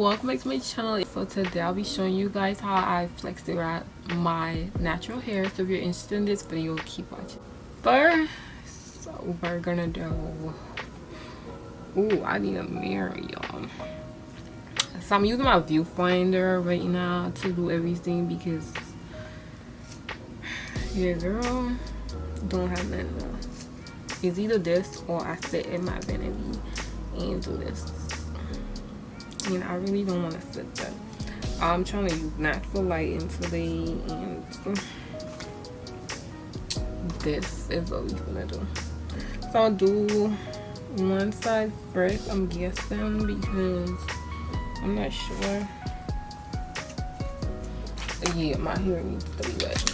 welcome back to my channel. So today I'll be showing you guys how I FLEXI Rod my natural hair. So if you're interested in this video, keep watching. First, so we're gonna do, ooh, I need a mirror, y'all. So I'm using my viewfinder right now to do everything because yeah, girl, don't have nothing else. It's either this or I sit in my vanity and do this. And I really don't want to sit there. I'm trying to use natural lighting today, and this is what we're gonna do. So I'll do one side first, I'm guessing, because I'm not sure. Yeah, my hair needs to be wet.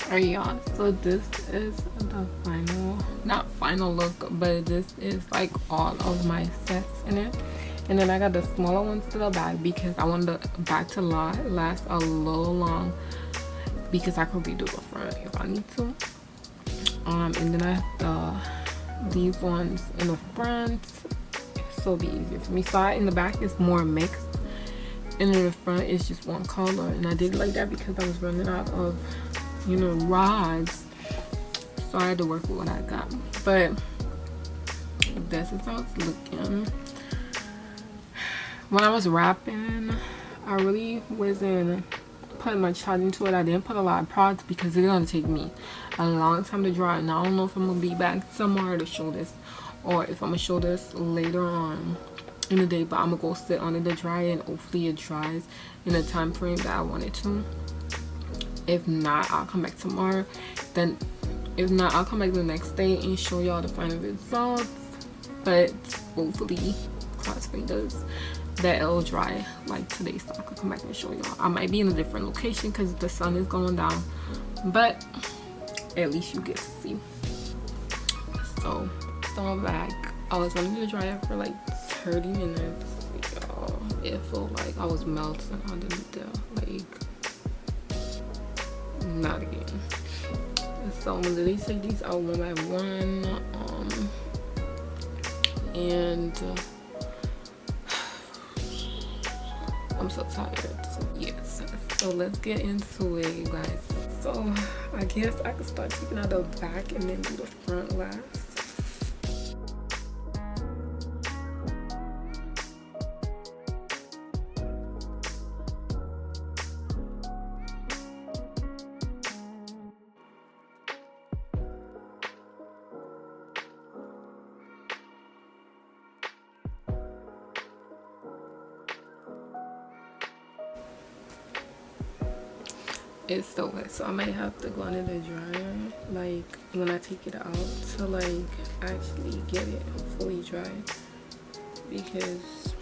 Alright, y'all, so this is the final, not final look, but this is like all of my sets in it. And then I got the smaller ones to the back because I want the back to last a little long, because I could redo the front if I need to. And then I have these ones in the front, so it'll be easier for me. So in the back is more mixed, and in the front is just one color. And I did like that because I was running out of, you know, rods, so I had to work with what I got. But this is how it's looking. When I was wrapping, I really wasn't putting much thought into it. I didn't put a lot of products because it's gonna take me a long time to dry. And I don't know if I'm gonna be back tomorrow to show this, or if I'm gonna show this later on in the day. But I'm gonna go sit on it to dry, and hopefully it dries in the time frame that I want it to. If not, I'll come back tomorrow. Then if not, I'll come back the next day and show y'all the final results. But hopefully, cross fingers, that it'll dry like today, so I could come back and show y'all. I might be in a different location because the sun is going down, but at least you get to see. So I'm back. I was running to dry it for like 30 minutes, y'all. It felt like I was melting underneath there, like not again. So I'm gonna literally take these out one by one, and I'm so tired. So yes, so let's get into it, you guys. So I guess I could start taking out the back and then do the front last. It's so wet, so I might have to go under the dryer, like when I take it out, to like actually get it fully dry, because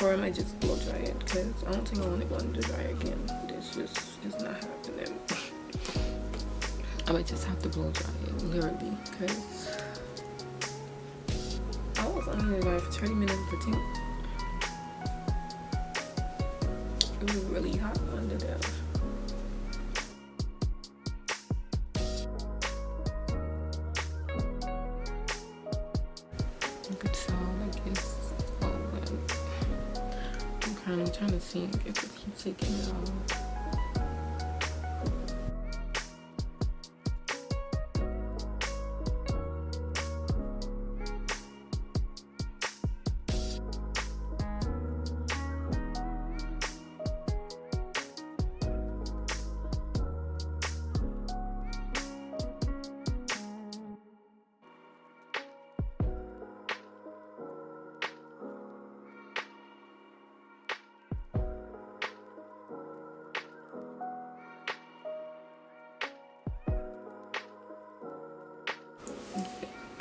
or I might just blow dry it, because I don't think I want to go under the dryer again. This just is not happening. I might just have to blow dry it, literally, because I was under the dryer for 30 minutes, I think. It was really hot under there. You could tell like it's all wet. I'm kind of trying to see if it keeps taking it off.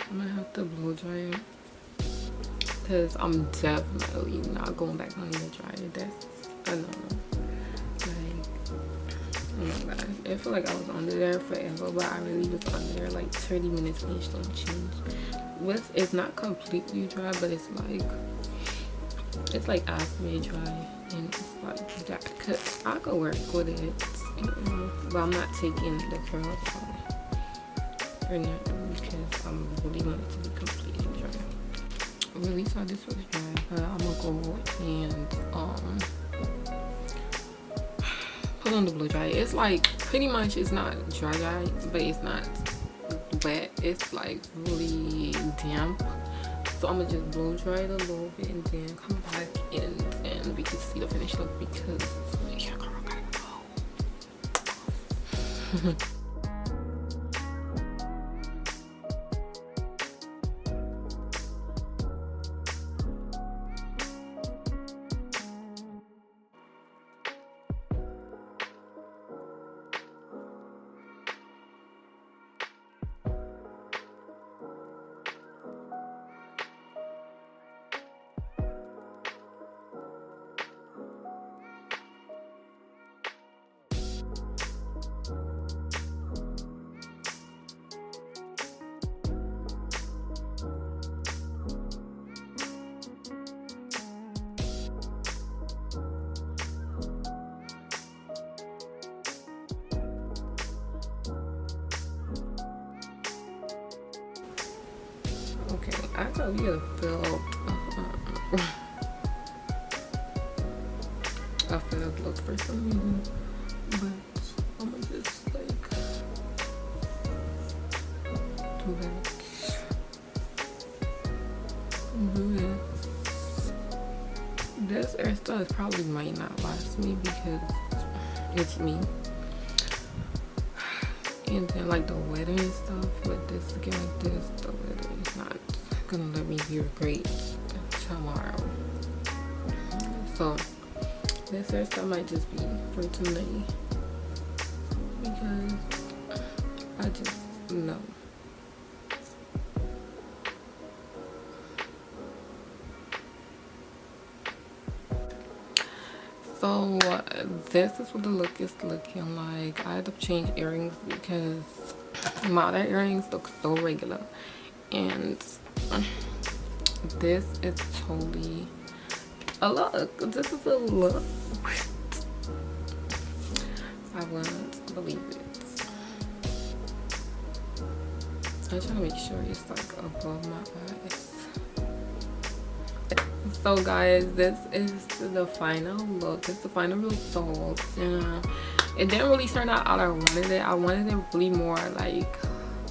I'm gonna have to blow dry it, because I'm definitely not going back under the dryer. That's a no. Like, oh my god, it felt like I was under there forever, but I really was under there like 30 minutes and it don't change. It's not completely dry, but it's like halfway dry, and it's like that. Cause I could work with it, but I'm not taking the curls off or nothing, because I'm really want it to be completely dry. I really thought this was dry, but I'm gonna go and put on the blow dryer. It's like pretty much, it's not dry, but it's not wet. It's like really damp. So I'm gonna just blow dry it a little bit and then come back and we can see the finished look, because yeah, girl, I gotta go. Okay, I thought we had filled a filled look for some reason, but I'm gonna just like do that. Do this hairstyle probably might not last me because it's me. And then like the wedding and stuff with this again like this, the wedding is not gonna let me be great tomorrow. So this hairstyle might just be for tonight because I just know. So this is what the look is looking like. I had to change earrings because my other earrings look so regular, and this is totally a look. This is a look. I wouldn't believe it. I'm trying to make sure it's like above my eyes. So guys, this is the final look. It's the final result. It didn't really turn out how I wanted it. I wanted it really more like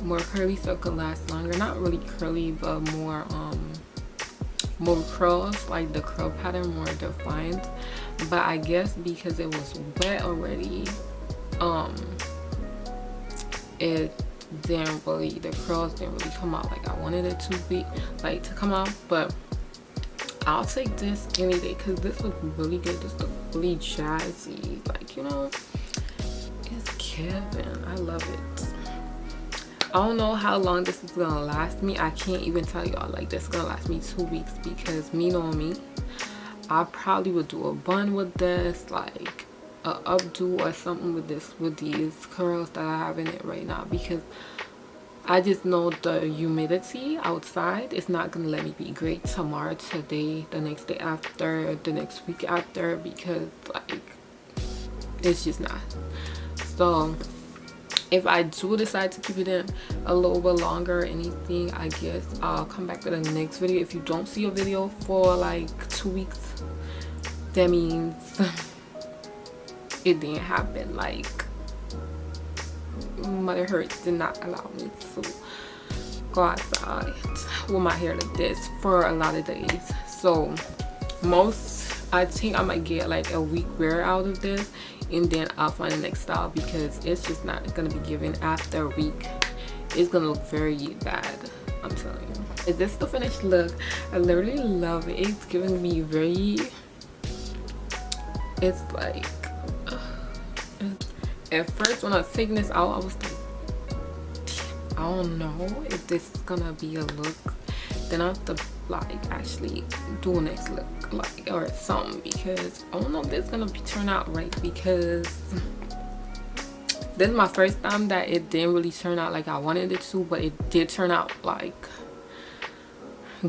more curly so it could last longer. Not really curly, but more curls, like the curl pattern more defined. But I guess because it was wet already, it didn't really, the curls didn't really come out like I wanted it to be, like to come out. But I'll take this any day because this looks really good. This looks really jazzy, like, you know, it's Kevin. I love it. I don't know how long this is gonna last me. I can't even tell y'all. Like, this is gonna last me 2 weeks because me knowing me, I probably would do a bun with this, like a updo or something with this, with these curls that I have in it right now, because I just know the humidity outside is not gonna let me be great tomorrow, today, the next day after, the next week after, because like it's just not. So if I do decide to keep it in a little bit longer or anything, I guess I'll come back to the next video. If you don't see a video for like 2 weeks, that means it didn't happen. Like, Mother Earth did not allow me to go outside with my hair like this for a lot of days. So I think I might get like a week wear out of this, and then I'll find the next style, because it's just not gonna be given after a week. It's gonna look very bad, I'm telling you. Is this the finished look? I literally love it. It's giving me very, it's like at first when I was taking this out, I was like, I don't know if this is gonna be a look. Then I have to like actually do a next look, like, or something, because I don't know if this is gonna turn out right, because this is my first time that it didn't really turn out like I wanted it to, but it did turn out like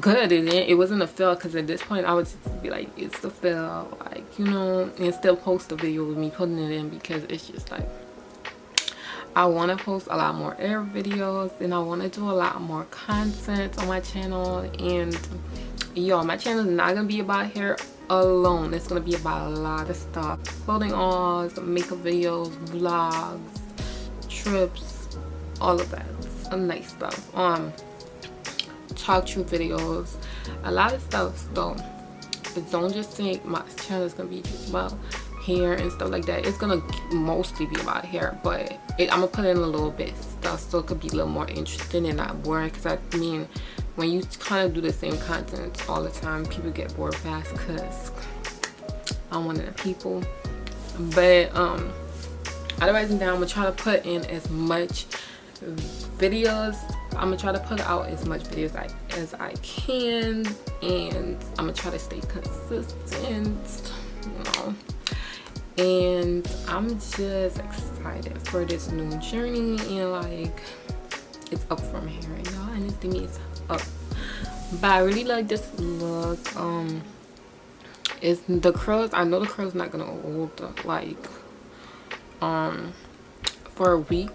good. It wasn't a fail, because at this point I would just be like, it's the fail, like, you know, and still post a video with me putting it in, because it's just like I want to post a lot more hair videos, and I want to do a lot more content on my channel. And y'all, my channel is not gonna be about hair alone. It's gonna be about a lot of stuff: clothing hauls, makeup videos, vlogs, trips, all of that nice stuff. Talk through videos, a lot of stuff. So don't just think my channel is gonna be just about hair and stuff like that. It's gonna mostly be about hair, but I'm gonna put in a little bit stuff so it could be a little more interesting and not boring, because I mean, when you kind of do the same content all the time, people get bored fast, because I'm one of the people. But otherwise than that, I'm gonna try to put in as much videos. I'm gonna try to put out as much videos as I can, and I'm gonna try to stay consistent, you know. And I'm just excited for this new journey, and like, it's up from here, y'all, and this thing is up. But I really like this look. It's the curls. I know the curls not gonna hold like for a week.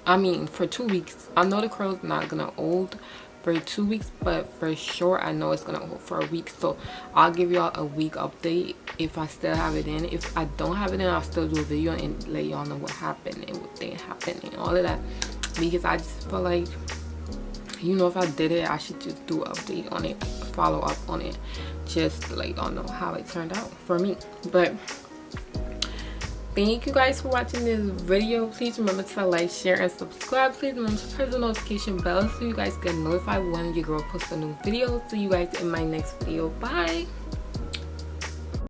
I mean, for 2 weeks. I know the curls not gonna hold for 2 weeks, but for sure I know it's gonna hold for a week. So I'll give y'all a week update if I still have it in. If I don't have it in, I'll still do a video and let y'all know what happened and what didn't happen and all of that, because I just feel like, you know, if I did it, I should just do an update on it, follow up on it, just to let y'all know how it turned out for me. But thank you guys for watching this video. Please remember to like, share, and subscribe. Please remember to press the notification bell so you guys get notified when your girl posts a new video. See you guys in my next video. Bye.